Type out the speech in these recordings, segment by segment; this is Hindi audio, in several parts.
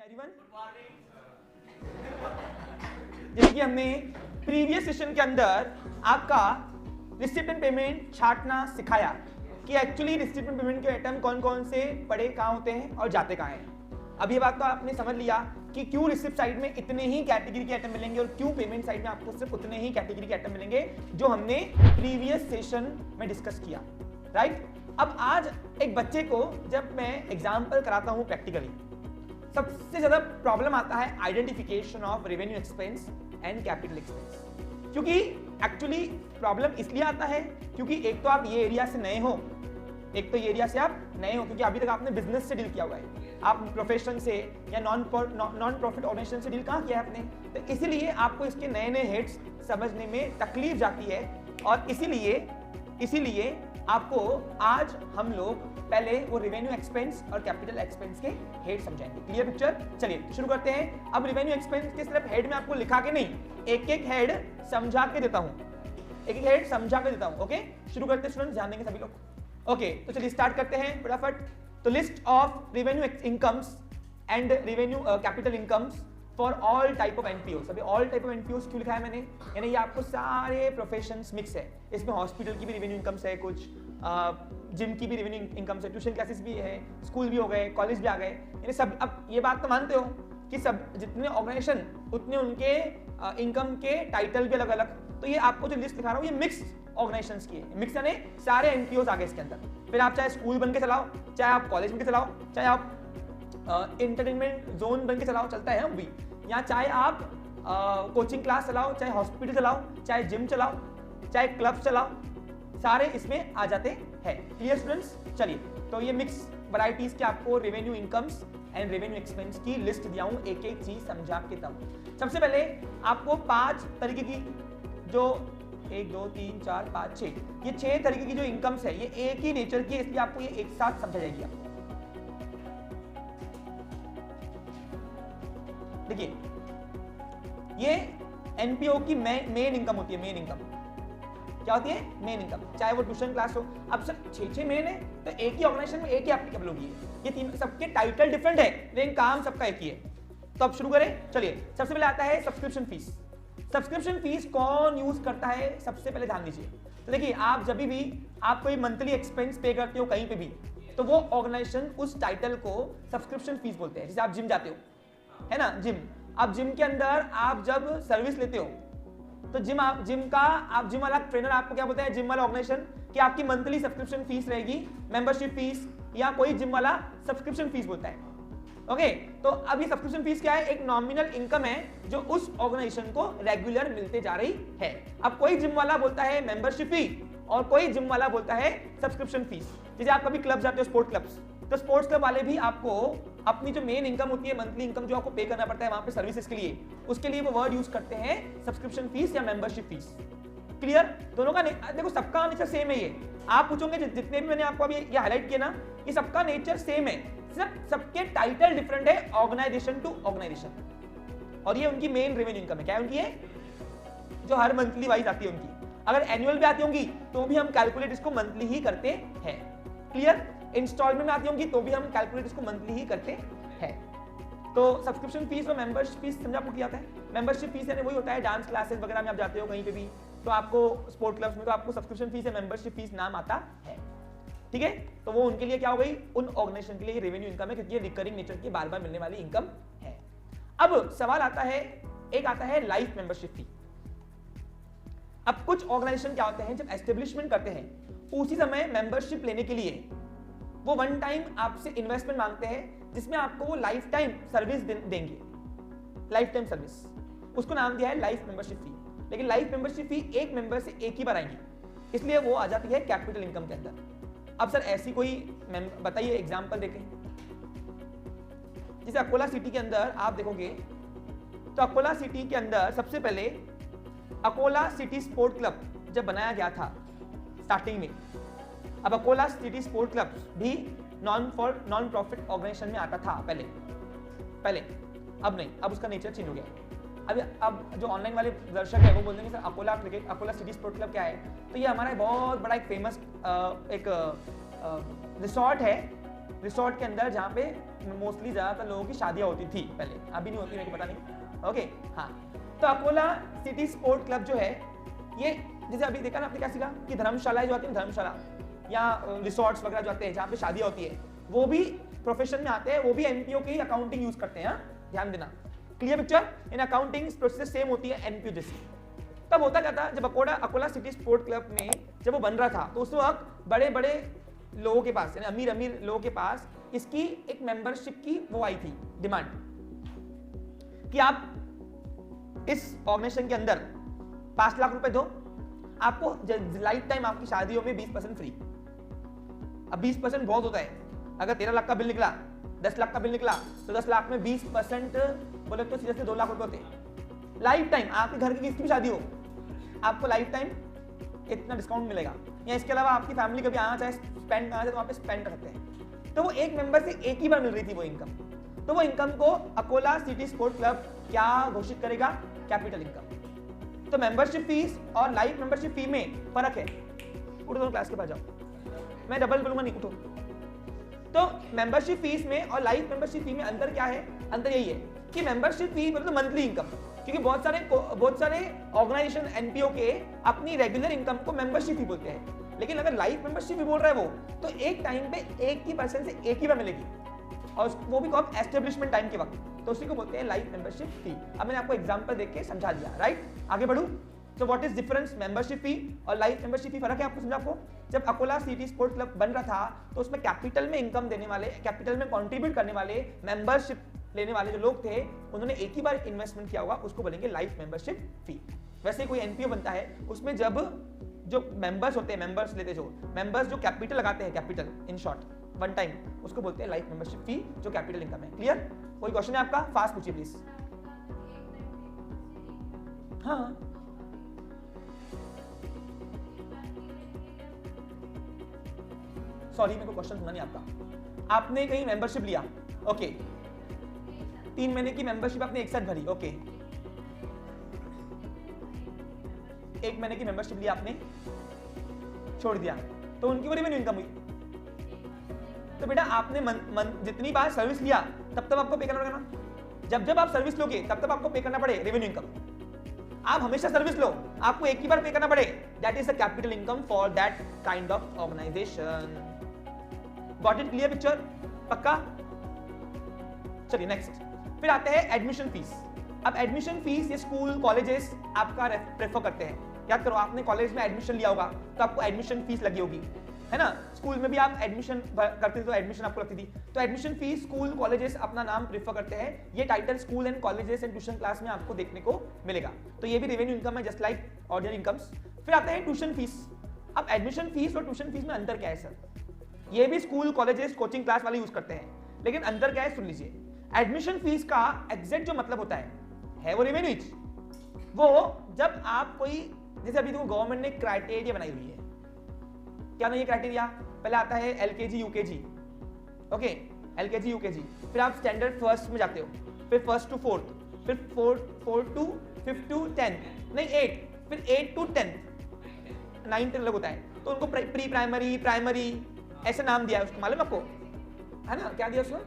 एवरीवन, जैसे कि हमने प्रीवियस सेशन के अंदर आपका रिसिप्ट एंड पेमेंट छांटना सिखाया कि एक्चुअली रिसिप्ट एंड पेमेंट के आइटम कौन कौन से पड़े कहाँ होते हैं और जाते कहाँ हैं। अब ये बात तो आपने समझ लिया कि क्यों रिसिप्ट साइड में इतने ही कैटेगरी के आइटम मिलेंगे और क्यों पेमेंट साइड में आपको सिर्फ उतने ही कैटेगरी के आइटम मिलेंगे जो हमने प्रीवियस सेशन में डिस्कस किया, राइट। अब आज एक बच्चे को जब मैं एग्जाम्पल कराता हूँ प्रैक्टिकली, सबसे ज्यादा प्रॉब्लम आता है identification of revenue expense and capital expense. क्योंकि एक्चुअली प्रॉब्लम इसलिए आता है क्योंकि एक तो आप ये एरिया से नए हो, क्योंकि अभी तक आपने बिजनेस से डील किया हुआ है, आप प्रोफेशन से या नॉन प्रॉफिट ऑर्गेनाइजेशन से डील कहाँ किया है आपने, तो इसीलिए आपको इसके नए नए हेड्स समझने में तकलीफ जाती है। और इसीलिए आपको आज हम लोग पहले वो रेवेन्यू एक्सपेंस और कैपिटल एक्सपेंस के हेड समझाएंगे। Clear picture? चलिए शुरू करते हैं। अब रेवेन्यू एक्सपेंस के सिर्फ हेड में आपको लिखा के नहीं, एक एक हेड समझा के देता हूं, ओके। शुरू करते हैं स्टूडेंट्स, ध्यान देंगे सभी लोग। ओके, तो चलिए स्टार्ट करते हैं फटाफट। तो list of revenue incomes and revenue capital incomes for all type of NPO. अभी ऑल टाइप ऑफ एनपीओ क्यों लिखा है मैंने, यानी ये आपको सारे प्रोफेशंस मिक्स है। इसमें हॉस्पिटल की भी रेवेन्यू इनकम्स है, कुछ जिम की भी रेवेन्यू इनकम्स है, ट्यूशन क्लासेस भी है, स्कूल भी हो गए, कॉलेज भी आ गए, यानी सब। अब ये बात तो मानते हो कि सब जितने ऑर्गेनाइजेशन उतने उनके इनकम के टाइटल भी अलग अलग। तो ये आपको जो लिस्ट दिखा रहा हूँ ये मिक्स ऑर्गेनाइजेशंस की है, मिक्स यानी सारे एनपीओ आ गए इसके अंदर। फिर आप चाहे स्कूल बन के चलाओ, चाहे आप कॉलेज बन के चलाओ, चाहे आप एंटरटेनमेंट जोन बन के चलाओ, चलता है वो भी, या चाहे आप कोचिंग क्लास चलाओ, चाहे हॉस्पिटल चलाओ, चाहे जिम चलाओ, चाहे क्लब चलाओ, सारे इसमें आ जाते हैं। Clear students? चलिए, तो ये मिक्स वैरायटीज के आपको revenue incomes and revenue expense की लिस्ट दिया हूं, एक एक चीज समझा के तब। सबसे पहले आपको 5 तरीके की, जो 1 2 3 4 5 6, ये 6 तरीके की जो इनकम्स है ये एक ही नेचर की है, इसलिए आपको ये एक साथ समझा जाएगी। आपको देखिए, ये एनपीओ की मेन इनकम होती है। मेन इनकम क्या होती है? मेन इनकम, चाहे वो ट्यूशन क्लास हो। अब सर 6 मेन है तो एक ही ऑर्गेनाइजेशन में एक ही एप्लीकेबल होगी। ये तीन, सबके टाइटल डिफरेंट है लेकिन काम सबका एक ही है। तो अब शुरू करें। चलिए, सबसे पहले आता है सब्सक्रिप्शन फीस। सब्सक्रिप्शन फीस कौन यूज करता है, सबसे पहले ध्यान दीजिए। तो देखिए, आप जब भी आप कोई मंथली एक्सपेंस पे करते हो कहीं पे भी, तो वो ऑर्गेनाइजेशन उस टाइटल को सब्सक्रिप्शन फीस बोलते हैं। जैसे आप जिम जाते हो, है ना, जिम। अब जिम के अंदर आप जब सर्विस लेते हो तो जिम वाला ट्रेनर आपको क्या बोलता है, जिम वाला ऑर्गेनाइजेशन, कि आपकी मंथली सब्सक्रिप्शन फीस रहेगी, मेंबरशिप फीस, या कोई जिम वाला सब्सक्रिप्शन फीस बोलता है। ओके, तो अब ये सब्सक्रिप्शन फीस क्या है? एक नॉमिनल इनकम है जो उस ऑर्गेनाइजेशन को रेगुलर मिलते जा रही है। अब कोई जिम वाला बोलता है मेंबरशिप फी और कोई जिम वाला बोलता है सब्सक्रिप्शन फीस। जैसे आप कभी क्लब जाते हो, स्पोर्ट्स क्लब्स, तो स्पोर्ट्स क्लब वाले भी आपको अपनी जो मेन इनकम होती है, मंथली इनकम जो आपको पे करना पड़ता है वहां पे सर्विसेज के लिए, उसके लिए वो वर्ड यूज करते हैं सब्सक्रिप्शन फीस या मेंबरशिप फीस। क्लियर? दोनों का देखो, सबका नेचर सेम है। ये आप पूछोगे जितने भी मैंने आपको अभी ये हाईलाइट किया ना, ये सबका नेचर सेम है, सिर्फ सबके टाइटल डिफरेंट है ऑर्गेनाइजेशन टू ऑर्गेनाइजेशन। और ये उनकी मेन रेवेन्यू इनकम है। क्या है उनकी? है जो हर मंथली वाइज आती है उनकी। अगर एनुअल भी आती होंगी तो भी हम कैलकुलेट इसको मंथली ही करते हैं। क्लियर? इंस्टॉलमेंट में आती होंगी तो भी हम कैलकुलेट इसको मंथली ही करते हैं। तो सब्सक्रिप्शन फीस और मेंबरशिप फीस समझा आपको क्या होता है? मेंबरशिप फीस यानी वही होता है, डांस क्लासेस वगैरह में आप जाते हो कहीं पे भी, तो आपको स्पोर्ट क्लब्स में तो आपको सब्सक्रिप्शन फीस या मेंबरशिप फीस नाम आता है। ठीक है, तो वो उनके लिए क्या हो गई, उन ऑर्गेनाइजेशन के लिए रेवेन्यू इनकम है, क्योंकि ये रिकरिंग नेचर की बार बार मिलने वाली इनकम है। अब सवाल आता है, एक आता है लाइफ मेंबरशिप फी। अब कुछ ऑर्गेनाइजेशन क्या होते हैं, जब एस्टेब्लिशमेंट करते हैं उसी समय मेंबरशिप लेने के लिए वो वन टाइम आपसे इन्वेस्टमेंट मांगते हैं, जिसमें आपको वो लाइफ टाइम सर्विस देंगे, लाइफ टाइम सर्विस। उसको नाम दिया है लाइफ मेंबरशिप फी। लेकिन लाइफ मेंबरशिप फी एक मेंबर से एक ही बार आएंगी, इसलिए वो आ जाती है कैपिटल इनकम के अंदर। अब सर ऐसी कोई बताइए एग्जांपल देखें। जैसे अकोला सिटी के अंदर आप देखोगे तो अकोला सिटी के अंदर सबसे पहले अकोला सिटी स्पोर्ट क्लब जब बनाया गया था स्टार्टिंग में, अब अकोला सिटी स्पोर्ट क्लब भी नॉन प्रॉफिट ऑर्गेनाइजेशन में आता था पहले, अब नहीं, अब उसका नेचर चेंज हो गया। अब जो ऑनलाइन वाले दर्शक है वो बोलते हैं sir Akola city sport club क्या है, तो ये हमारा बहुत बड़ा एक फेमस एक रिसोर्ट है। रिसोर्ट के अंदर जहाँ पे मोस्टली ज्यादातर लोगों की शादियां होती थी पहले, अभी नहीं होती, मेरे को पता नहीं। ओके हाँ, तो अकोला सिटी स्पोर्ट क्लब जो है ये, जैसे अभी देखा ना आपने क्या सीखा कि धर्मशालाएं जो आती है, धर्मशाला या रिसोर्ट्स वगैरह जो आते हैं जहाँ पे शादियां होती है, वो भी प्रोफेशन में आते हैं, वो भी एनपीओ की अकाउंटिंग यूज करते हैं। ध्यान देना, clear picture? In accounting process same होती है एनपीओ जैसी। तब होता क्या था, जब अकोला सिटी स्पोर्ट क्लब में जब वो बन रहा था तो उस वक्त बड़े बड़े लोगों के पास, यानी अमीर अमीर लोगों के पास इसकी एक मेंबरशिप की वो आई थी डिमांड कि आप इस ऑर्गेनाइजेशन के अंदर 5 लाख रुपए दो, आपको लाइफ टाइम आपकी शादियों में 20% फ्री। अब 20% बहुत होता है, अगर 13 लाख का बिल निकला, 10 लाख का बिल निकला, तो 10 लाख में 20% बोले तो सीधे से 2 लाख रुपए होते। लाइफ टाइम आपके घर की किसकी भी शादी हो, आपको लाइफ टाइम इतना डिस्काउंट मिलेगा। या इसके अलावा आपकी फैमिली कभी आना चाहे स्पेंड करना चाहे तो वहाँ पे स्पेंड कर सकते हैं। तो वो एक मेंबर से एक ही बार मिल रही थी वो इनकम। तो वो इनकम को अकोला सिटी स्पोर्ट क्लब क्या घोषित करेगा? Capital income. तो मेंबरशिप फीस और लाइफ मेंबरशिप फी में फर्क है। उठो दोनों क्लास के पास जाओ, मैं डबल बोलूंगा नहीं, उठो। तो मेंबरशिप फीस में और लाइफ मेंबरशिप फी में अंतर क्या है? अंतर यही है कि मेंबरशिप फी मतलब मंथली इनकम, क्योंकि बहुत सारे ऑर्गेनाइजेशन एनपीओ के अपनी रेगुलर इनकम को मेंबरशिप फी बोलते हैं। लेकिन अगर लाइफ मेंबरशिप भी बोल रहा है वो, तो एक टाइम पे एक ही पर्सन से एक ही बार मिलेगी, और वो भी कब? एस्टेब्लिशमेंट टाइम के वक्त, तो उसी को बोलते हैं लाइफ मेंबरशिप फी। अब मैंने आपको एग्जांपल देख के समझा दिया, राइट? आगे बढ़ूं तो what is difference membership fee और लाइफ मेंबरशिप फी? फर्क है आपको समझा? आपको जब अकोला सिटी स्पोर्ट क्लब बन रहा था तो उसमें कैपिटल में इनकम देने वाले, कैपिटल में कंट्रीब्यूट करने वाले, मेंबरशिप लेने वाले जो लोग थे, उन्होंने एक ही बार इन्वेस्टमेंट किया होगा, उसको बोलेंगे लाइफ मेंबरशिप फी। वैसे कोई एनपीओ बनता है, उसमें जब जो मेंबर्स होते हैं, मेंबर्स लेते, जो मेंबर्स जो कैपिटल लगाते हैं, capital in short one time, उसको बोलते हैं लाइफ मेंबरशिप फी, जो कैपिटल इनकम है। क्लियर? कोई क्वेश्चन है आपका? फास्ट पूछिए प्लीज। हाँ, सॉरी मेरे को क्वेश्चन सुना नहीं आपका। आपने कहीं मेंबरशिप लिया, ओके, 3 महीने की मेंबरशिप आपने एक साथ भरी, ओके, 1 महीने की मेंबरशिप लिया आपने, छोड़ दिया, तो उनकी वो रेवेन्यू इनकम हुई। तो बेटा आपने जितनी बार सर्विस लिया तब तब आपको पे करना पड़ेगा ना। जब आप सर्विस लोगे तब आपको पे करना पड़े रेवेन्यू इनकम। आप हमेशा सर्विस लो, आपको एक ही बार पे करना पड़े, that is the capital income for that kind of organisation. Got it? Clear picture? पक्का? चलिए नेक्स्ट, फिर आते हैं एडमिशन फीस। अब एडमिशन फीस ये स्कूल कॉलेजेस आपका प्रेफर करते हैं। याद करो, आपने कॉलेज में एडमिशन लिया होगा तो आपको एडमिशन फीस लगी होगी, है ना? स्कूल में भी आप एडमिशन करते थे तो एडमिशन आपको लगती थी। तो एडमिशन फीस स्कूल कॉलेजेस अपना नाम प्रेफर करते हैं। ये title school and colleges and tuition class में आपको देखने को मिलेगा। तो ये भी रेवेन्यू इनकम है, जस्ट लाइक ऑर्डिनरी इनकम्स। फिर आता है ट्यूशन फीस। अब एडमिशन फीस और ट्यूशन फीस में अंतर क्या है सर? ये भी स्कूल कॉलेजेस कोचिंग क्लास वाले यूज करते हैं, लेकिन अंतर क्या है सुन लीजिए। एडमिशन फीस का एग्जैक्ट जो मतलब होता है वो रेवेन्यूज। वो जब आप कोई, जैसे अभी देखो गवर्नमेंट ने क्राइटेरिया बनाई हुई है, क्या नहीं? ये क्राइटेरिया पहले आता है LKG UKG, okay, LKG UKG, फिर आप स्टैंडर्ड फर्स्ट में जाते हो, फिर फर्स्ट टू फोर्थ, फिर fourth to fifth to 10th, नहीं 8, फिर 8 टू 10th, 9th अलग होता है। तो उनको प्री प्राइमरी, प्राइमरी ऐसे नाम दिया है उसको, मालूम आपको, है ना? क्या दिया उसको?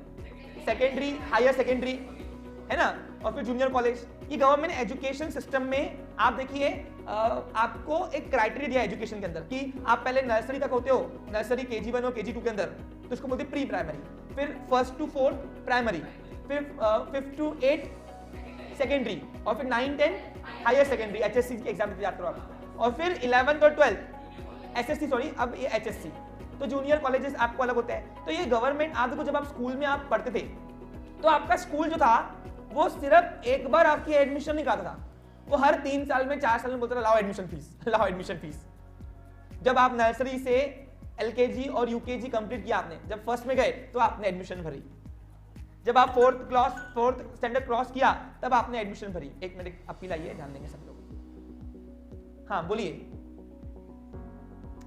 सेकेंडरी, हायर सेकेंडरी, है ना? और फिर जूनियर कॉलेज। ये गवर्नमेंट एजुकेशन सिस्टम में आप देखिए आपको एक क्राइटेरिया दिया है एजुकेशन के अंदर कि आप पहले नर्सरी तक होते हो, नर्सरी केजी 1 और केजी 2 के अंदर, तो इसको बोलते हैं प्री प्राइमरी, फिर फर्स्ट टू फोर्थ प्राइमरी, फिर 5th टू 8 सेकेंडरी, और फिर 9, 10 हायर सेकेंडरी, एचएससी की एग्जाम याद करो आप, और फिर 11th और 12th एसएससी, सॉरी अब ये एचएससी। तो जूनियर कॉलेजेस आपको अलग होता है। तो ये गवर्नमेंट, आप देखो जब आप स्कूल में आप पढ़ते थे तो आपका स्कूल जो था वो सिर्फ एक बार आपकी एडमिशन नहीं कराता था, वो हर 3 साल में 4 साल में बोलता था लाओ एडमिशन फीस, लाओ एडमिशन फीस। जब आप नर्सरी से एलकेजी और यूकेजी कंप्लीट किया आपने, जब फर्स्ट में गए तो आपने एडमिशन भरी, जब आप फोर्थ स्टैंडर्ड क्रॉस किया तब आपने एडमिशन भरी। एक मिनट अपील आई है, ध्यान देंगे सब लोग। हाँ बोलिए,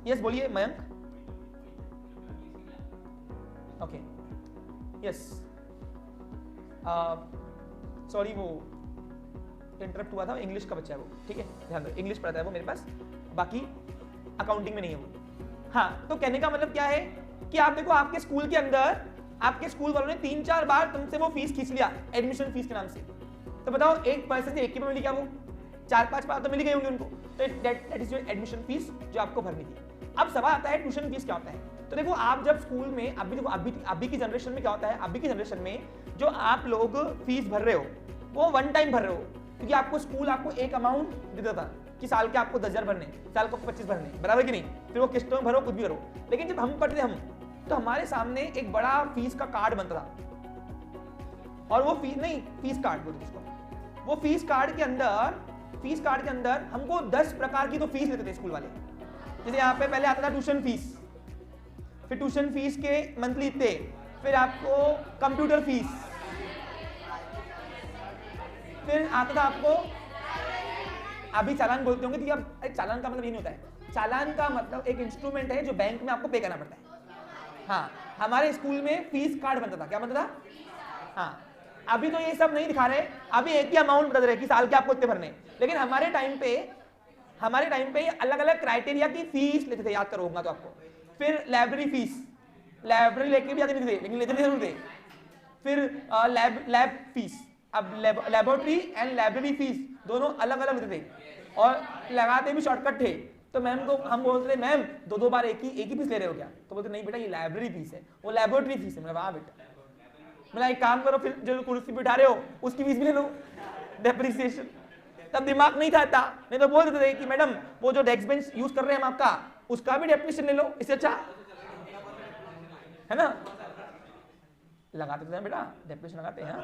यस बोलिए मयंक। ओके यस, सॉरी वो इंटरप्ट हुआ था, इंग्लिश का बच्चा है वो, ठीक है ध्यान दो, इंग्लिश पढ़ता है वो मेरे पास, बाकी अकाउंटिंग में नहीं है वो। हाँ तो कहने का मतलब क्या है कि आप देखो आपके स्कूल के अंदर आपके स्कूल वालों ने 3-4 बार तुमसे वो फीस खींच लिया एडमिशन फीस के नाम से, तो बताओ एक पैसे से एक ही में मिली क्या? वो 4-5 बार तो मिल गई होंगी उनको। तो that is your admission fees जो आपको भरनी थी। अब सवाल आता है ट्यूशन फीस क्या होता है। तो देखो आप जब स्कूल में अभी की जनरेशन में क्या होता है, अभी की जनरेशन में जो आप लोग फीस भर रहे हो वो वन टाइम भर रहे हो, क्योंकि आपको स्कूल आपको एक अमाउंट देता था कि साल के आपको 10,000 भरने, साल को 25 भरने, बराबर कि नहीं? फिर वो किस्तों में भरो, कुछ भी करो। लेकिन जब हम पढ़ते हम तो हमारे सामने एक बड़ा फीस का कार्ड बनता था, और वो फीस कार्ड बोलते उसको। वो फीस कार्ड के अंदर हमको 10 प्रकार की तो फीस लेते थे स्कूल वाले। जैसे यहाँ पे पहले आता था ट्यूशन फीस, फिर ट्यूशन फीस के मंथली इतने, फिर आपको कंप्यूटर फीस, फिर आता था आपको, अभी चालान बोलते होंगे तो अब चालान का मतलब ये नहीं होता है। चालान का मतलब एक इंस्ट्रूमेंट है जो बैंक में आपको पे करना पड़ता है। हाँ, हमारे स्कूल में फीस कार्ड बनता था। क्या बनता था? हाँ, अभी तो ये सब नहीं दिखा रहे, अभी एक ही अमाउंट बता रहे कि साल के आपको इतने भरने। लेकिन हमारे टाइम पे अलग अलग क्राइटेरिया की फीस लेते थे, याद करो होगा तो आपको। फिर लाइब्रेरी फीस, लाइब्रेरी लेके भी आते नहीं थे लेकिन लेते नहीं जरूर थे। फिर लैब फीस, अब लेबोरेटरी एंड लाइब्रेरी फीस दोनों अलग अलग लेते थे, और लगाते भी शॉर्टकट थे। तो मैम को हम बोलते थे मैम 2-2 बार एक ही फीस ले रहे हो क्या? तो बोलते नहीं बेटा ये लाइब्रेरी फीस है, वो लेबोरेटरी फीस है। वाह बेटा, मतलब एक काम करो, फिर जो कुर्सी बिठा रहे हो उसकी फीस भी ले लो, डेप्रिसिएशन। तब दिमाग नहीं था इतना, नहीं तो बोल देते थे कि मैडम वो जो डेस्क बेंच यूज कर रहे हैं हम आपका, उसका भी डेप्रिसिएशन ले लो, इससे अच्छा है ना। लगाते थे बेटा, डेप्रिसिएशन लगाते हैं।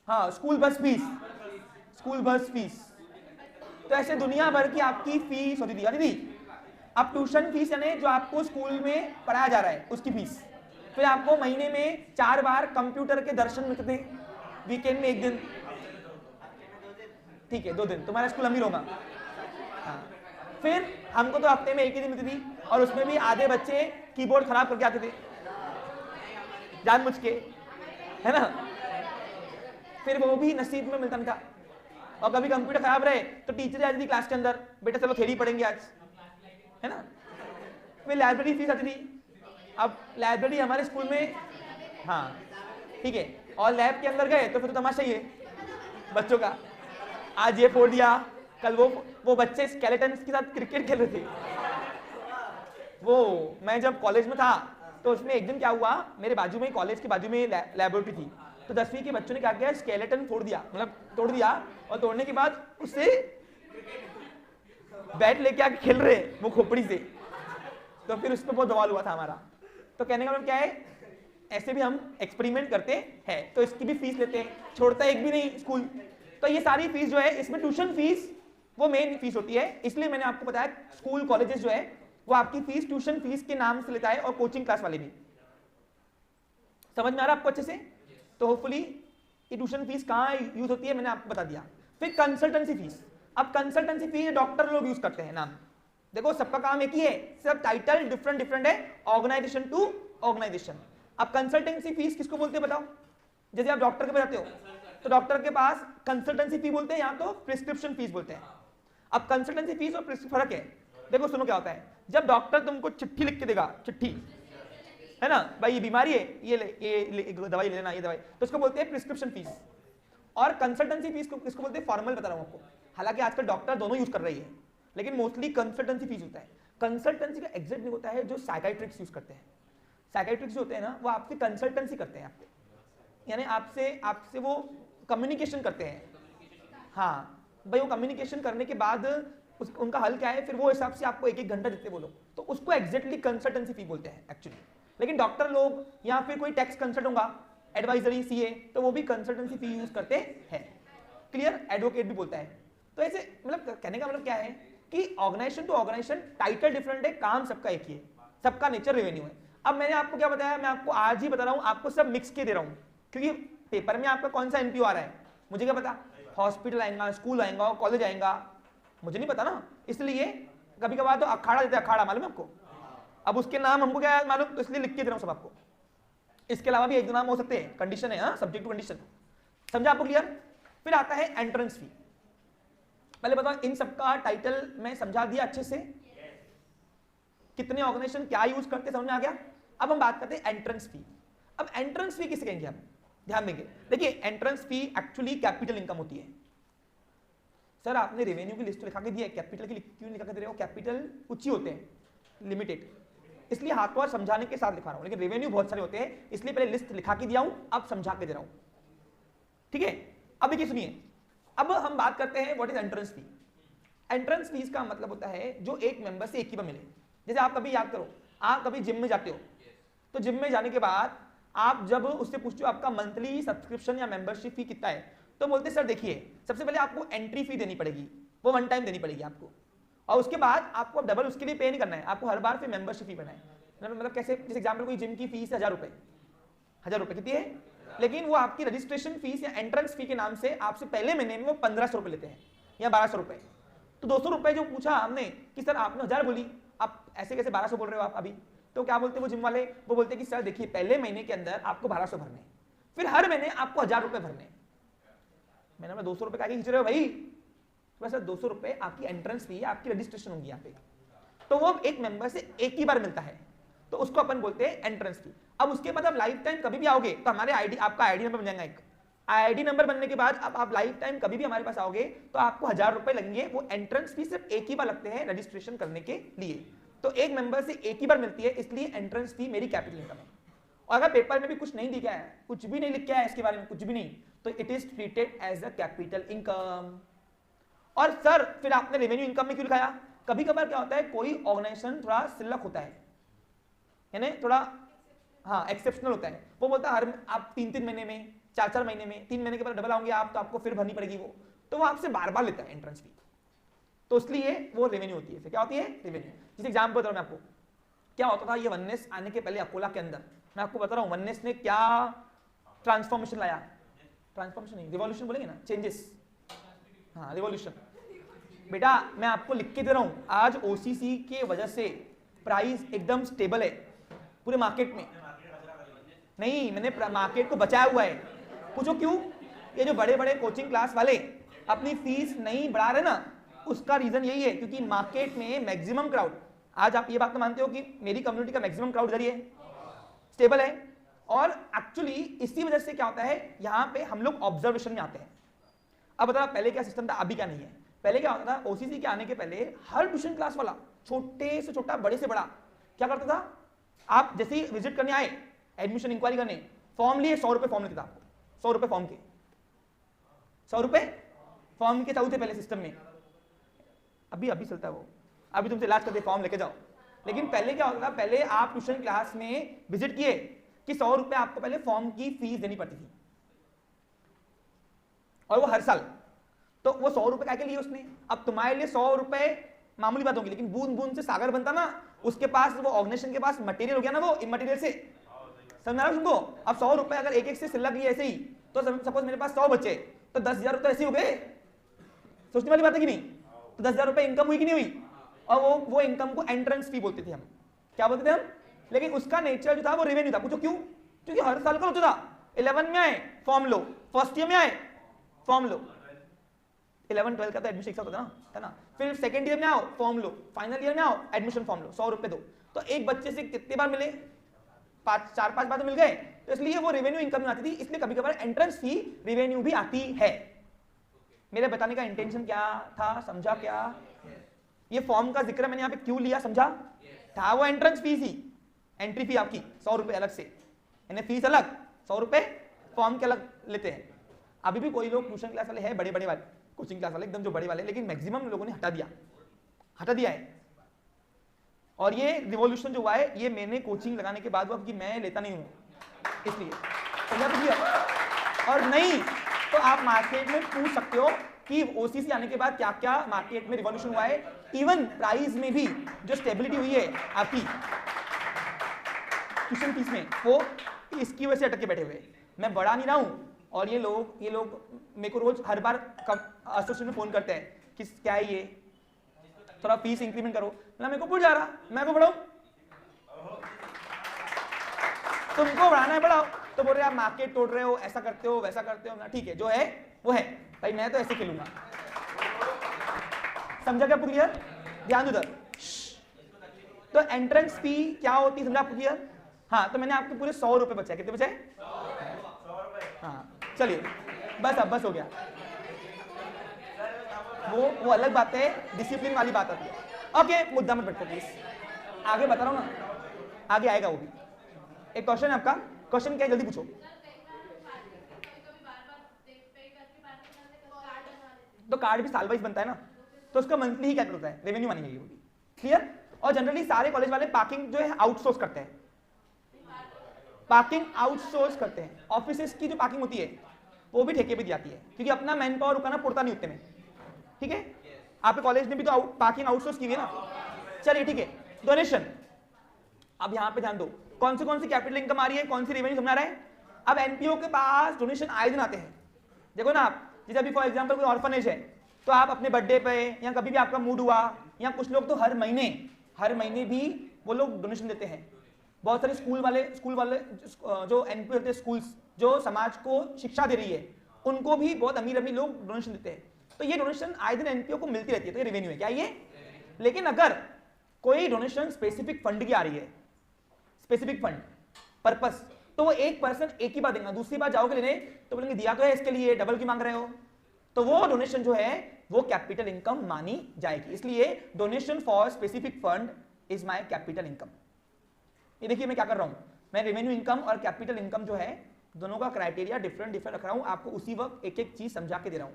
हाँ, स्कूल बस फीस। तो ऐसे दुनिया भर की आपकी फीस होती थी दीदी। अब ट्यूशन फीस यानी जो आपको स्कूल में पढ़ाया जा रहा है उसकी फीस। फिर आपको महीने में 4 बार कंप्यूटर के दर्शन मिलते थे, वीकेंड में 1 दिन, ठीक है 2 दिन, तुम्हारा स्कूल अमीर होगा। हाँ, फिर हमको तो हफ्ते में 1 ही दिन मिलती थी, और उसमें भी आधे बच्चे कीबोर्ड खराब करके आते थे जानबूझ के, है ना। फिर वो भी नसीब में मिलता नहीं था, और कभी कंप्यूटर खराब रहे तो टीचर आती थी क्लास के अंदर, बेटा चलो थ्योरी पढ़ेंगे आज, है ना। फिर लाइब्रेरी फीस आती थी। अब लाइब्रेरी हमारे स्कूल में, हाँ ठीक है, और लैब के अंदर गए तो फिर तो तमाशा ही है बच्चों का। आज ये फोड़ दिया, कल वो बच्चे स्केलेटन्स के साथ क्रिकेट खेल रहे थे। वो मैं जब कॉलेज में था तो उसमें एक दिन क्या हुआ, मेरे बाजू में, कॉलेज के बाजू में लैबोरेटरी थी, तो 10वीं के बच्चों ने क्या किया, स्केलेटन फोड़ दिया, मतलब तोड़ दिया, और तोड़ने के बाद उससे बैट लेके आके खेल रहे वो खोपड़ी से। तो फिर उस पर बहुत बवाल हुआ था हमारा। तो कहने का मतलब क्या है, ऐसे भी हम एक्सपेरिमेंट करते हैं, तो इसकी भी फीस लेते हैं, छोड़ता एक भी नहीं स्कूल। तो ये सारी फीस जो है, इसमें ट्यूशन फीस वो मेन फीस होती है। इसलिए मैंने आपको बताया स्कूल कॉलेजेस जो है वो आपकी फीस ट्यूशन फीस के नाम से लेता है, और कोचिंग क्लास वाले भी। समझ में आ रहा है आपको अच्छे से? तो होपफुली ये ट्यूशन फीस कहाँ यूज होती है मैंने आपको बता दिया। फिर कंसल्टेंसी फीस। अब कंसल्टेंसी फीस डॉक्टर लोग यूज करते हैं, नाम देखो सबका काम एक ही है, सब टाइटल डिफरेंट है, ऑर्गेनाइजेशन टू ऑर्गेनाइजेशन। अब कंसल्टेंसी फीस किसको बोलते हैं बताओ? जैसे आप डॉक्टर के पास जाते हो तो डॉक्टर के पास कंसल्टेंसी फी बोलते हैं, या तो प्रिस्क्रिप्शन फीस बोलते हैं। अब कंसल्टेंसी फीस और फर्क है, देखो सुनो क्या होता है। जब डॉक्टर तुमको चिट्ठी लिख के देगा, चिट्ठी है ना, भाई ये बीमारी है, ये दवाई लेना, ये दवाई, तो उसको बोलते हैं प्रिस्क्रिप्शन फीस। और कंसल्टेंसी फीस को किसको बोलते हैं? फॉर्मल बता रहा हूं आपको, हालांकि आजकल डॉक्टर दोनों यूज कर रही है, लेकिन मोस्टली कंसल्टेंसी फीस होता है। कंसल्टेंसी का एग्जैक्ट नहीं होता है जो साइकाइट्रिक्स यूज करते हैं। साइकाइट्रिक्स होते हैं ना, वो आपकी कंसल्टेंसी करते हैं आपको, यानी आपसे वो कम्युनिकेशन करते हैं। हाँ भाई, वो कम्युनिकेशन करने के बाद उनका हल क्या है, फिर वो हिसाब से आपको 1-1 घंटा देते वो लोग, तो उसको एग्जैक्टली कंसल्टेंसी फी बोलते हैं एक्चुअली। लेकिन डॉक्टर लोग या फिर कोई टैक्स कंसल्ट होगा, एडवाइजरी सीए, तो वो भी कंसल्टेंसी फी यूज करते हैं। क्लियर? एडवोकेट भी बोलता है। तो ऐसे मतलब कहने का मतलब क्या है कि organisation to organisation title different है, काम सबका एक ही है, सबका नेचर रेवेन्यू है। अब मैंने आपको क्या बताया, मैं आपको आज ही बता रहा हूँ, आपको सब मिक्स के दे रहा हूँ, क्योंकि पेपर में आपका कौन सा एनपीओ आ रहा है मुझे क्या पता, हॉस्पिटल आएगा, स्कूल आएगा, कॉलेज आएगा, मुझे नहीं पता ना। इसलिए कभी कभार तो अखाड़ा देते हैं, अखाड़ा मालूम है आपको? अब उसके नाम हमको क्या मालूम, तो इसलिए लिख के दे रहा हूँ सब आपको। इसके अलावा भी 1-2 नाम हो सकते हैं, कंडीशन है, हाँ सब्जेक्ट टू कंडीशन। समझा आपको? क्लियर? फिर आता है एंट्रेंस फी। पहले बताओ, इन सबका टाइटल मैं समझा दिया अच्छे से, कितने ऑर्गेनाइजेशन क्या यूज करते समझ में आ गया। अब हम बात करते हैं एंट्रेंस फी। अब एंट्रेंस फी किसे कहेंगे हम, ध्यान देंगे। देखिए entrance fee actually capital income होती है। सर आपने रेवेन्यू की लिस्ट लिखा के दिया है, कैपिटल की क्यों लिखा के दे रहे हो? कैपिटल कुछ ही होते हैं लिमिटेड, इसलिए हाथों हाथ समझाने के साथ लिखा रहा हूं, लेकिन रेवेन्यू बहुत सारे होते हैं इसलिए पहले लिस्ट लिखा के दिया हूं, अब समझा के दे रहा हूं, ठीक है। अब देखिए सुनिए, अब हम बात करते हैं what is entrance fee. Entrance fees का मतलब होता है जो एक मेंबर से एक ही बार मिले। जैसे आप कभी याद करो, आप कभी जिम में जाते हो, तो जिम में जाने के बाद आप जब उससे पूछते हो आपका मंथली सब्सक्रिप्शन या मेंबरशिप फी कितना है, तो बोलते सर देखिए सबसे पहले आपको एंट्री फी देनी पड़ेगी, वो 1 टाइम देनी पड़ेगी आपको, और उसके बाद आपको अब डबल उसके लिए पे नहीं करना है, आपको हर बार फिर मेंबरशिप फी देना है। मतलब कैसे, जैसे एग्जाम्पल कोई जिम की फीस 1000 रुपए, 1000 रुपए कितनी है, लेकिन वो आपकी रजिस्ट्रेशन फीस या एंट्रेंस फी के नाम से आपसे पहले महीने में वो 1500 रुपए लेते हैं या 1200 रुपए। तो 200 रुपए जो पूछा हमने कि सर आपने 1000 बोली, आप ऐसे कैसे 1200 बोल रहे हो आप अभी, तो क्या बोलते हैं वो जिम वाले, वो बोलते हैं कि सर देखिए पहले महीने के अंदर आपको 1200 भरने, फिर हर महीने आपको 1000 रुपए भरने। मैंने बोला 200 रुपए का खींच रहे हो भाई, तो सर 200 रुपए आपकी एंट्रेंस फी है, आपकी रजिस्ट्रेशन होगी यहाँ पे, तो वो एक मेंबर से एक ही बार मिलता है, तो उसको अपन बोलते हैं एंट्रेंस फी। अब उसके बाद आप लाइफ टाइम कभी भी आओगे तो हमारे आईडी, आपका आईडी नंबर बन जाएगा, एक आईडी नंबर बनने के बाद अब आप लाइफ टाइम कभी भी हमारे पास आओगे तो आपको 1000 रुपए लगेंगे। वो एंट्रेंस फी सिर्फ एक ही बार लगते हैं रजिस्ट्रेशन करने के लिए, तो एक मेंबर से एक ही बार मिलती है, इसलिए एंट्रेंस फी मेरी कैपिटल इनकम है। और अगर पेपर में भी कुछ नहीं दिखा है, कुछ भी नहीं लिखा है इसके बारे में, कुछ भी नहीं, तो it is treated as a capital income. और सर फिर आपने रेवेन्यू इनकम में क्यों लिखाया? कभी कभार क्या होता है, कोई ऑर्गेनाइजेशन थोड़ा सिल्लक होता है, यानी थोड़ा हाँ एक्सेप्शनल होता है, वो बोलता है हर आप 3-3 महीने में, 4-4 महीने में, 3 महीने के बाद डबल आओगे आप, तो आपको फिर भरनी पड़ेगी वो, तो वो आपसे बार बार लेता है एंट्रेंस फी, तो इसलिए वो रेवेन्यू होती है। फिर क्या होती है? रेवेन्यू। जिस एग्जाम्पल बता रहा हूं मैं आपको, क्या होता था ये वननेस आने के पहले अकोला के अंदर, मैं आपको बता रहा हूँ वननेस ने क्या ट्रांसफॉर्मेशन लाया, ट्रांसफॉर्मेशन नहीं रिवॉल्यूशन बोलेंगे ना, चेंजेस, हाँ रिवॉल्यूशन। बेटा मैं आपको लिख के दे रहा हूँ, आज ओसीसी के वजह से प्राइस एकदम स्टेबल है पूरे मार्केट में, नहीं मैंने मार्केट को बचाया हुआ है। पूछो क्यों? ये जो बड़े बड़े कोचिंग क्लास वाले अपनी फीस नहीं बढ़ा रहे ना, उसका रीजन यही है क्योंकि मार्केट में मैक्सिमम क्राउड, आज आप ये बात तो मानते हो कि मेरी कम्युनिटी का मैक्सिमम क्राउड इधर ही है, स्टेबल है, और एक्चुअली इसी वजह से क्या होता है यहाँ पे हम लोग ऑब्जर्वेशन में आते हैं। अब बताओ पहले क्या सिस्टम था, अभी क्या नहीं है। पहले क्या होता था, ओसीसी के आने के पहले हर ट्यूशन क्लास वाला, छोटे से छोटा बड़े से बड़ा, क्या करता था, आप जैसे ही विजिट करने आए, एडमिशन इंक्वायरी करने, फॉर्म लिए, 100 रुपए फॉर्म लेते था आपको, 100 रुपए फॉर्म के, 100 रुपए फॉर्म के चाहते पहले सिस्टम में, अभी चलता है वो, अभी तुमसे इलाज करते फॉर्म लेके जाओ। लेकिन पहले क्या होता था, पहले आप ट्यूशन क्लास में विजिट किए कि 100 रुपए आपको पहले फॉर्म की फीस देनी पड़ती थी, और वो हर साल, तो वो 100 रुपए के लिए उसने, अब तुम्हारे लिए 100 रुपए मामूली बात होगी, लेकिन बूंद बूंद से सागर बनता ना, उसके पास वो ऑर्गेनाइजेशन के पास मटेरियल हो गया ना, वो इमटेरियल से, समझ रहा तुमको। अब 100 रुपए अगर एक एक से सिलक लिए ऐसे ही, तो सपोज मेरे पास 100 बचे, तो 10,000 रुपए ऐसे ही हो गए, सोचने वाली बात है कि नहीं। तो 10,000 रुपए इनकम हुई कि नहीं हुई, और वो इनकम को एंट्रेंस फी बोलते थे हम, क्या बोलते थे हम, लेकिन उसका नेचर जो था वो रेवेन्यू था। पूछो क्यों? क्योंकि हर साल का होता था, 11 में आए फॉर्म लो, फर्स्ट ईयर में आए फॉर्म लो, 11-12 का तो एडमिशन एक साथ होता है ना, फिर सेकंड ईयर में आओ फॉर्म लो, फाइनल ईयर में आओ एडमिशन फॉर्म लो, 100 रुपए दो, तो एक बच्चे से कितने बार मिले, 4-5 बार तो मिल गए, तो इसलिए वो रेवेन्यू इनकम में आती थी। इसलिए कभी कभार एंट्रेंस फी रेवेन्यू भी आती है। मेरे बताने का इंटेंशन क्या था, समझा क्या? ये फॉर्म का जिक्र मैंने यहाँ पे क्यों लिया, समझा? था वो एंट्रेंस फीस ही, एंट्री फी आपकी 100 रुपए अलग से, यानी फीस अलग, 100 रुपए फॉर्म के अलग लेते हैं। अभी भी कोई लोग ट्यूशन क्लास वाले हैं, बड़े बड़े वाले कोचिंग क्लास वाले एकदम जो बड़े वाले, लेकिन मैक्सिमम लोगों ने हटा दिया है। और ये रिवॉल्यूशन जो हुआ है, ये मैंने कोचिंग लगाने के बाद हुआ, क्योंकि मैं लेता नहीं हूँ इसलिए, समझा तो। और नहीं तो आप मार्केट में पूछ सकते हो कि ओसीसी आने के बाद क्या क्या मार्केट में रिवॉल्यूशन हुआ है। इवन प्राइस में भी जो स्टेबिलिटी हुई है आपकी ट्यूशन फीस में, वो इसकी वजह से अटक के बैठे हुए। मैं बढ़ा नहीं रहा हूँ, और ये लोग मेरे को रोज हर बार एसोसिएशन में फोन करते हैं कि क्या है ये, थोड़ा फीस इंक्रीमेंट करो। ना मेरे को पूछ जा रहा, मैं को बढ़ाऊं, तुमको बढ़ाना है बढ़ाओ, तो बोल रहे आप मार्केट तोड़ रहे हो, ऐसा करते हो वैसा करते हो ना, ठीक है जो है वो है भाई, मैं तो ऐसे खेलूंगा। समझा क्या क्लियर? ध्यान उधर। तो एंट्रेंस फी क्या होती है, समझा क्लियर? हाँ तो मैंने आपके पूरे 100 रुपए बचाए, कितने बचाए? 100 हाँ चलिए बस हो गया। वो अलग बात है, डिसिप्लिन वाली बात आती है। ओके मुद्दा मत बैठो प्लीज, आगे बता रहा हूँ ना, आगे आएगा वो भी। एक क्वेश्चन है आपका, क्वेश्चन क्या है जल्दी पूछो। तो कार्ड भी साल वाइज बनता है ना, तो उसका मंथली ही कैलकुलेट होता है, रेवेन्यू मानी जाएगी वो भी। क्लियर? और जनरली सारे कॉलेज वाले पार्किंग जो है आउटसोर्स करते हैं, पार्किंग आउटसोर्स करते हैं। ऑफिसेस की जो पार्किंग होती है वो भी ठेके पे दी जाती है, क्योंकि अपना मैन पावर रुकाना पड़ता नहीं उतने में। ठीक है, आपके कॉलेज ने भी तो पार्किंग आउटसोर्स की हुई है ना। चलिए ठीक है, डोनेशन। अब यहां पे ध्यान दो, कौन सी कैपिटल इनकम आ रही है, कौन सी रेवेन्यू समझ आ रहा है। अब एनपीओ के पास डोनेशन आए दिन आते हैं। देखो ना आप, जैसे अभी फॉर एग्जांपल कोई ऑर्फनेज है, तो आप अपने बर्थडे पे या कभी भी आपका मूड हुआ, या कुछ लोग तो हर महीने भी वो लोग डोनेशन देते हैं। बहुत सारे स्कूल वाले जो एनपीओ होते हैं, स्कूल्स जो समाज को शिक्षा दे रही है, उनको भी बहुत अमीर लोग डोनेशन देते हैं। तो ये डोनेशन आए दिन एनपीओ को मिलती रहती है, तो ये रेवेन्यू है क्या ये। लेकिन अगर कोई डोनेशन स्पेसिफिक फंड की आ रही है, स्पेसिफिक फंड पर्पस, तो वो एक पर्सन एक ही बार देगा, दूसरी बार जाओगे लेने तो बोलेंगे दिया तो है इसके लिए, डबल की मांग रहे हो, तो वो डोनेशन जो है वो कैपिटल इनकम मानी जाएगी। इसलिए donation for specific fund is my capital income. ये देखिए मैं क्या कर रहा हूं, मैं रेवेन्यू इनकम और कैपिटल इनकम जो है दोनों का क्राइटेरिया डिफरेंट रख रहा हूं, आपको उसी वक्त एक एक चीज समझा के दे रहा हूं।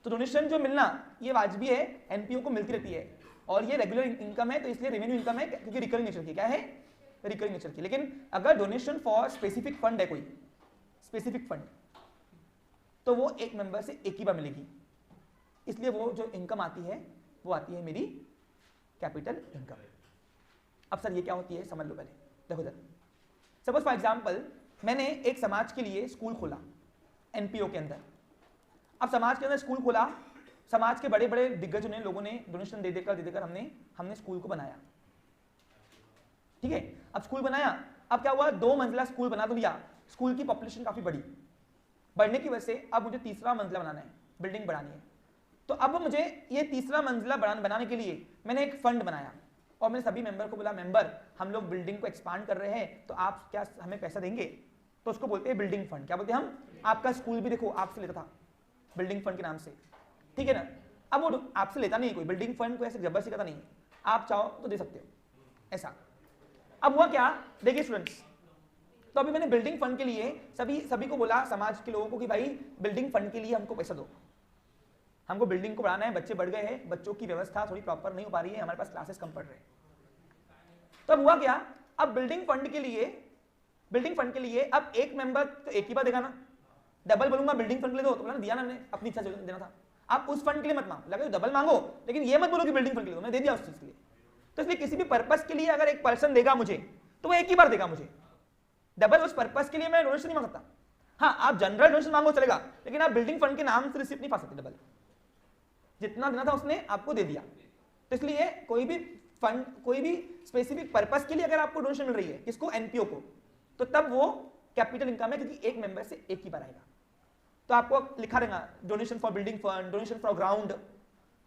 तो डोनेशन जो मिलना ये वाजिबी है, एनपीओ को मिलती रहती है, और ये रेगुलर इनकम है, तो इसलिए रेवेन्यू इनकम है, क्योंकि रिकरिंग नेचर की। क्या है? रिकरिंग नेचर की। लेकिन अगर डोनेशन फॉर स्पेसिफिक फंड है, कोई स्पेसिफिक फंड, तो वो एक मेंबर से एक ही बार मिलेगी, इसलिए वो जो इनकम आती है वो आती है मेरी कैपिटल इनकम। अब सर ये क्या होती है समझ लो पहले, देखो जरा। सपोज फॉर एग्जांपल मैंने एक समाज के लिए स्कूल खोला एनपीओ के अंदर। अब समाज के अंदर स्कूल खोला, समाज के बड़े बड़े दिग्गज ने लोगों ने डोनेशन दे देकर हमने स्कूल को बनाया। ठीक है, अब स्कूल बनाया, अब क्या हुआ, 2 मंजिला स्कूल बना तो लिया, स्कूल की पॉपुलेशन काफी बढ़ने की वजह से अब मुझे तीसरा मंजिला बनाना है, बिल्डिंग बढ़ानी है। तो अब मुझे ये तीसरा मंजिला बनाने के लिए मैंने एक फंड बनाया, और मैंने सभी मेंबर को बोला, मेंबर हम लोग बिल्डिंग को एक्सपांड कर रहे हैं, तो आप क्या हमें पैसा देंगे? तो उसको बोलते हैं बिल्डिंग फंड। क्या बोलते हैं हम? आपका स्कूल भी देखो आपसे लेता था बिल्डिंग फंड के नाम से, ठीक है ना। अब वो आपसे लेता नहीं कोई, बिल्डिंग फंड को ऐसे जबरदस्ती करता नहीं, आप चाहो तो दे सकते हो ऐसा। अब हुआ क्या, देखिए स्टूडेंट्स, तो अभी मैंने बिल्डिंग फंड के लिए सभी को बोला, समाज के लोगों को, कि भाई बिल्डिंग फंड के लिए हमको पैसा दो, हमको बिल्डिंग को बढ़ाना है, बच्चे बढ़ गए हैं, बच्चों की व्यवस्था थोड़ी प्रॉपर नहीं हो पा रही है, हमारे पास क्लासेस कम पढ़ रहे हैं। तो अब हुआ क्या, अब बिल्डिंग फंड के लिए अब एक मेंबर तो एक ही बार देगा ना, डबल बोलूंगा बिल्डिंग फंड के लिए दो, तो बोला दिया ना मैंने, अपनी इच्छा से देना था। आप उस फंड के लिए मत मांगो, लगे डबल मांगो, लेकिन ये मत बोलो कि बिल्डिंग फंड के लिए दो, मैंने दे दिया उस चीज के लिए। तो इसलिए किसी भी पर्पस के लिए अगर एक पर्सन देगा मुझे, तो वो एक ही बार देगा मुझे, डबल उस पर्पस के लिए मैं डोनेशन नहीं मांग सकता। हाँ, आप जनरल डोनेशन मांगो चलेगा, लेकिन आप बिल्डिंग फंड के नाम से रिसीप्ट नहीं पा सकते डबल, जितना देना था उसने आपको दे दिया। तो इसलिए कोई भी फंड, कोई भी स्पेसिफिक पर्पस के लिए अगर आपको डोनेशन मिल रही है, किसको? एनपीओ को, तो तब वो कैपिटल इनकम है, क्योंकि एक मेंबर से एक ही बार आएगा। तो आपको लिखा रहेगा donation for building fund, donation for ground.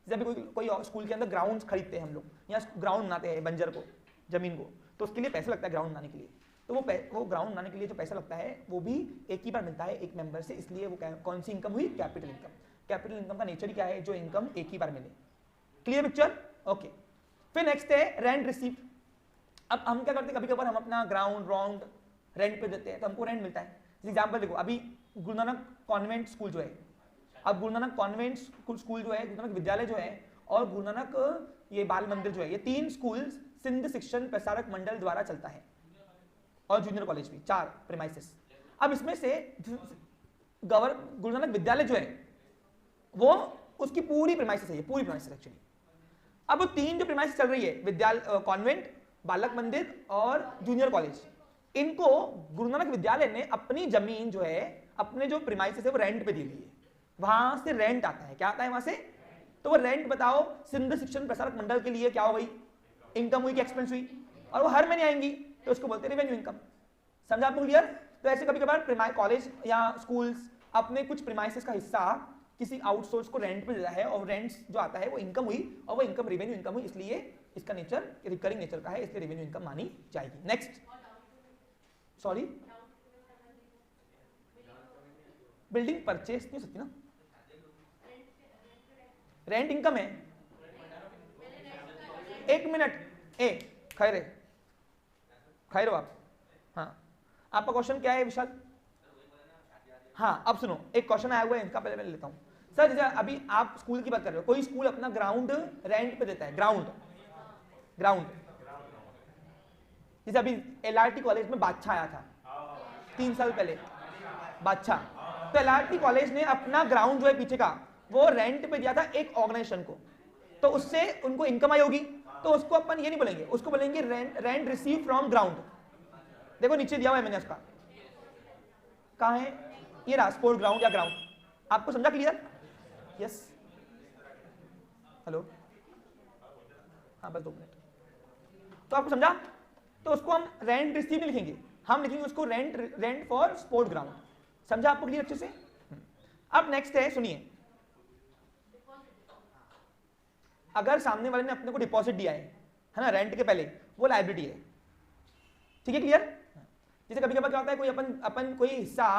जब भी कोई स्कूल के अंदर ग्राउंड खरीदते हैं हम लोग, या ग्राउंड बनाते हैं बंजर को, जमीन को, तो उसके लिए पैसा लगता है ग्राउंड बनाने के लिए। तो वो ग्राउंड बनाने के लिए जो पैसा लगता है वो भी एक ही बार मिलता है एक मेंबर से, इसलिए वो कौन सी इनकम हुई? Capital income. कैपिटल इनकम का नेचर क्या है? जो इनकम एक ही बार मिले। Clear picture? ओके। फिर नेक्स्ट है रेंट रिसीप्ट। अब हम क्या करते हैं, कभी कभार हम अपना ग्राउंड रेंट पे देते हैं, तो हमको रेंट मिलता है। एग्जाम्पल देखो, अभी गुरु नानक कॉन्वेंट स्कूल जो है, अब गुरु नानक कॉन्वेंट स्कूल जो है, गुरु नानक विद्यालय जो है, और गुरु नानक ये बाल मंदिर जो है, ये 3 स्कूल सिंध शिक्षण प्रसारक मंडल द्वारा चलता है, और जूनियर कॉलेज भी 4 प्रीमाइसेस। अब इसमें से गुरु नानक विद्यालय जो है वो उसकी पूरी प्रीमाइसेस है, पूरी प्रीमाइसेस एक्चुअली। अब 3 जो प्रीमाइसेस चल रही है, विद्यालय, कॉन्वेंट, बालक मंदिर और जूनियर कॉलेज, इनको गुरु नानक विद्यालय ने अपनी जमीन जो है, अपने जो प्रीमाइसेस है वो रेंट पे दी हुई है, वहां से रेंट आता है। क्या आता है वहां से? तो वो रेंट बताओ सिंध शिक्षण प्रसारक मंडल के लिए क्या हो गई? इनकम हुई कि एक्सपेंस हुई? और वो हर महीने आएंगी, तो उसको बोलते हैं रेवेन्यू इनकम। समझा आपको क्लियर? तो ऐसे कभी कभार कॉलेज या स्कूल्स अपने कुछ प्रीमाइसेस का हिस्सा किसी आउटसोर्स को रेंट पे देता है, और रेंट्स जो आता है वो इनकम हुई, और वो इनकम रेवेन्यू इनकम हुई, इसलिए इसका नेचर रिकरिंग नेचर का है, इसलिए रेवेन्यू इनकम मानी जाएगी। नेक्स्ट सॉरी, बिल्डिंग परचेस नहीं हो सकती ना, रेंट इनकम है। एक मिनट, खैर हो आप। हाँ, आपका क्वेश्चन क्या है विशाल? हाँ, अब सुनो, एक क्वेश्चन आया हुआ है इनका, पहले मैं लेता हूं। सर जैसे अभी आप स्कूल की बात कर रहे हो, कोई स्कूल अपना ग्राउंड रेंट पे देता है, ग्राउंड जैसे अभी LRT कॉलेज में बादशाह आया था 3 साल पहले, बादशाह, तो LRT कॉलेज ने अपना ग्राउंड जो है पीछे का वो रेंट पे दिया था एक ऑर्गेनाइजेशन को, तो उससे उनको इनकम आई होगी, तो उसको अपन ये नहीं बोलेंगे, उसको बोलेंगे रेंट रिसीव फ्रॉम ग्राउंड। देखो नीचे दिया हुआ है मैंने उसका, कहाँ है ये रहा, स्पोर्ट ग्राउंड या ग्राउंड। आपको समझा क्लियर? यस, हेलो, हाँ बस 2 मिनट। तो आपको समझा? तो उसको हम रेंट रिसीव नहीं लिखेंगे, हम लिखेंगे उसको रेंट फॉर स्पोर्ट ग्राउंड। समझा आपको क्लियर अच्छे से? अब नेक्स्ट है, सुनिए, अगर सामने वाले ने अपने को डिपॉजिट दिया है ना, रेंट के पहले, वो लायबिलिटी है। ठीक है, क्लियर? जैसे कभी कभी क्या होता है, कोई अपन कोई हिस्सा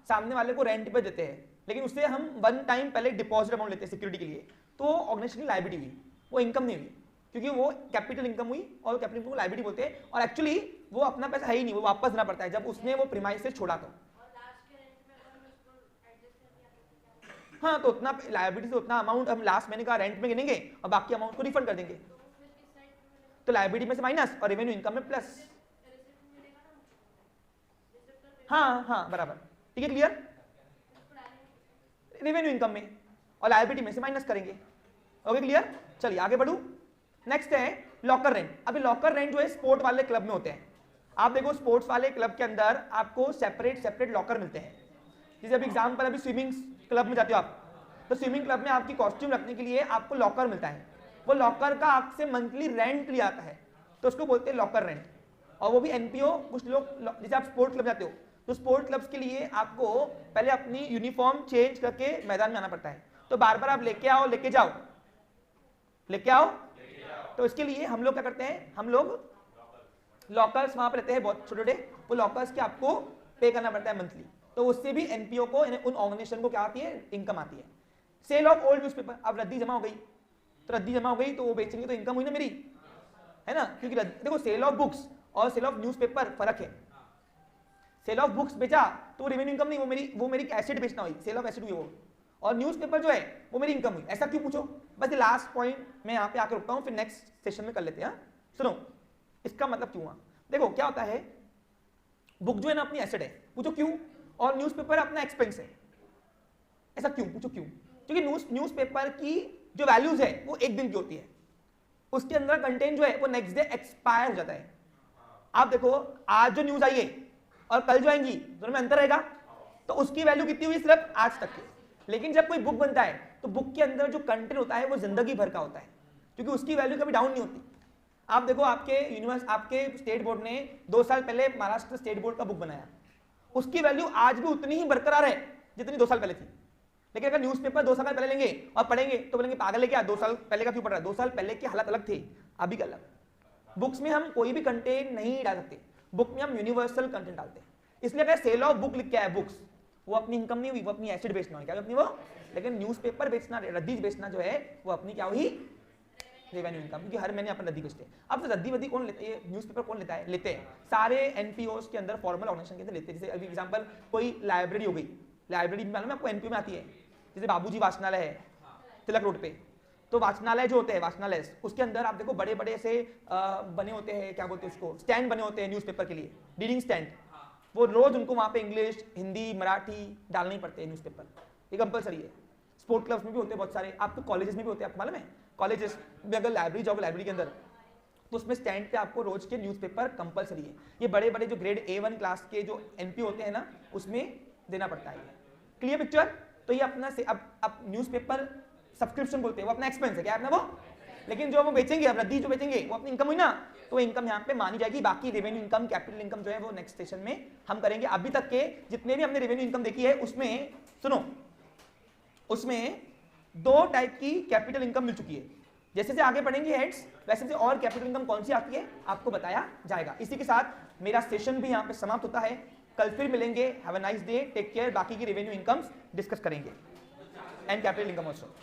सामने वाले को रेंट पे देते हैं, लेकिन उससे हम 1 टाइम पहले डिपॉजिट अमाउंट लेते हैं सिक्योरिटी के लिए, तो ऑर्गेनाइजेशन की लायबिलिटी हुई, वो इनकम नहीं हुई, क्योंकि वो कैपिटल इनकम हुई, और कैपिटल इनकम को लायबिलिटी बोलते हैं, और एक्चुअली वो अपना पैसा है ही नहीं, वो वापस देना पड़ता है जब उसने वो प्रीमाइस से छोड़ा तो। हाँ, तो उतना लायबिलिटी से उतना अमाउंट हम लास्ट महीने का रेंट में गिनेंगे और बाकी अमाउंट को रिफंड कर देंगे, तो लायबिलिटी में से माइनस और रेवेन्यू इनकम में प्लस। हाँ बराबर, ठीक है, क्लियर? रेवेन्यू इनकम में और लायबिलिटी में से माइनस करेंगे। Okay, clear? चलिए आगे बढ़ू। नेक्स्ट है लॉकर रेंट। अभी लॉकर रेंट जो है स्पोर्ट वाले क्लब में होते हैं। आप देखो स्पोर्ट्स वाले क्लब के अंदर आपको सेपरेट लॉकर मिलते हैं। जैसे अभी एग्जाम्पल, अभी स्विमिंग क्लब में जाते हो आप, तो स्विमिंग क्लब में आपकी कॉस्ट्यूम रखने के लिए आपको लॉकर मिलता है, वो लॉकर का आपसे मंथली रेंट लिया आता है, तो उसको बोलते हैं लॉकर रेंट। और वो भी एनपीओ, कुछ लोग जैसे आप स्पोर्ट्स क्लब जाते हो, तो स्पोर्ट्स क्लब्स के लिए आपको पहले अपनी यूनिफॉर्म चेंज करके मैदान में आना पड़ता है, तो बार बार आप लेके आओ, तो इसके लिए हम लोग क्या करते हैं, हम लोग लॉकर्स वहां पर रहते हैं बहुत छोटे, वो लॉकर्स के आपको पे करना पड़ता है मंथली, तो उससे भी एनपीओ को, उन ऑर्गेनाइजेशन को क्या आती है, इनकम आती है। सेल ऑफ ओल्ड न्यूज़पेपर, अब रद्दी जमा हो गई, तो वो बेचेंगे तो इनकम हुई ना मेरी, है ना, क्योंकि देखो सेल ऑफ बुक्स और सेल ऑफ न्यूज़पेपर फर्क है। सेल ऑफ बुक्स बेचा तो वो रेवेन्यू इनकम नहीं, वो मेरी एसेट बेचना हुई, सेल ऑफ एसेट हुई वो, और न्यूज़पेपर जो है वो मेरी इनकम हुई। ऐसा क्यों पूछो, बस लास्ट पॉइंट मैं यहाँ पे आकर रुकता हूँ, फिर नेक्स्ट सेशन में कर लेते हैं। सुनो इसका मतलब क्यों हुआ, देखो क्या होता है, बुक जो है ना अपनी एसेट है, पूछो क्यों, और न्यूज़पेपर अपना एक्सपेंस है, ऐसा क्यों, पूछो क्यों, क्योंकि न्यूज़पेपर की जो वैल्यूज है वो 1 दिन की होती है, उसके अंदर कंटेंट जो है वो नेक्स्ट डे एक्सपायर हो जाता है। आप देखो आज जो न्यूज आई है और कल जो आएंगी दोनों में अंतर रहेगा, तो उसकी वैल्यू कितनी हुई सिर्फ आज तक की। लेकिन जब कोई बुक बनता है तो बुक के अंदर जो कंटेंट होता है वो जिंदगी भर का होता है, क्योंकि उसकी वैल्यू कभी डाउन नहीं होती। आप देखो आपके स्टेट बोर्ड ने 2 साल पहले महाराष्ट्र स्टेट बोर्ड का बुक बनाया, उसकी वैल्यू आज भी उतनी ही बरकरार है जितनी 2 साल पहले थी। लेकिन अगर न्यूज़पेपर 2 साल पहले लेंगे और पढ़ेंगे तो बोलेंगे पागल है क्या, 2 साल पहले का क्यों पढ़ रहा है, 2 साल पहले की हालत अलग थी, अभी का अलग। बुक्स में हम कोई भी कंटेंट नहीं डाल सकते, बुक में हम यूनिवर्सल कंटेंट डालते हैं, इसलिए अगर सेल ऑफ बुक लिख के आया बुक्स, वो अपनी इनकम नहीं हुई, वो अपनी एसेट बेचना हुई, क्या अपनी वो। लेकिन न्यूज़पेपर बेचना, रद्दी बेचना जो है वो अपनी क्या हुई, रेवेन्यू इनकम, क्योंकि हर महीने अपन रद्दी बेचते हैं। अब तो रद्दी कौन लेता है, न्यूज़पेपर कौन लेता है, लेते हैं सारे एनपीओस के अंदर, फॉर्मल ऑर्गेनाइजेशन के अंदर लेते हैं। जैसे अभी एग्जांपल कोई लाइब्रेरी हो गई, लाइब्रेरी मालूम है आपको एनपीओ में आती है, जैसे बाबूजी वाचनालय है तिलक रोड पे, तो वाचनालय जो होते हैं वाचनालय, उसके अंदर आप देखो बड़े बड़े से बने होते हैं, क्या बोलते हैं उसको, स्टैंड बने होते हैं न्यूज़पेपर के लिए, रीडिंग स्टैंड, वो रोज उनको वहाँ पे इंग्लिश हिंदी मराठी डालने ही पड़ते हैं न्यूज़पेपर, ये कंपलसरी है। स्पोर्ट क्लब्स में भी होते हैं बहुत सारे, आपको कॉलेजेस में भी होते हैं, आपको मालूम है कॉलेजेस में अगर लाइब्रेरी जाओगे लाइब्रेरी के अंदर, तो उसमें स्टैंड पे आपको रोज के न्यूज़पेपर कंपलसरी है। ये बड़े बड़े जो ग्रेड A1 क्लास के जो एनपी होते हैं ना, उसमें देना पड़ता है। Clear picture? तो ये अपना से अब न्यूज़पेपर सब्सक्रिप्शन बोलते हैं, वो अपना एक्सपेंस है, क्या अपना वो, लेकिन जो वो बेचेंगे, अब रद्दी जो बेचेंगे वो अपनी इनकम हुई ना, तो इनकम यहाँ पे मानी जाएगी। बाकी रेवेन्यू इनकम, कैपिटल इनकम जो है वो नेक्स्ट सेशन में हम करेंगे। अभी तक के जितने भी हमने रेवेन्यू इनकम देखी है उसमें सुनो, उसमें 2 टाइप की कैपिटल इनकम मिल चुकी है। जैसे जैसे आगे पढ़ेंगे हेड्स वैसे वैसे और कैपिटल इनकम कौन सी आती है आपको बताया जाएगा। इसी के साथ मेरा सेशन भी यहाँ पे समाप्त होता है। कल फिर मिलेंगे। Have a nice day, take care. बाकी की रेवेन्यू इनकम्स डिस्कस करेंगे एंड कैपिटल इनकम ऑल्सो।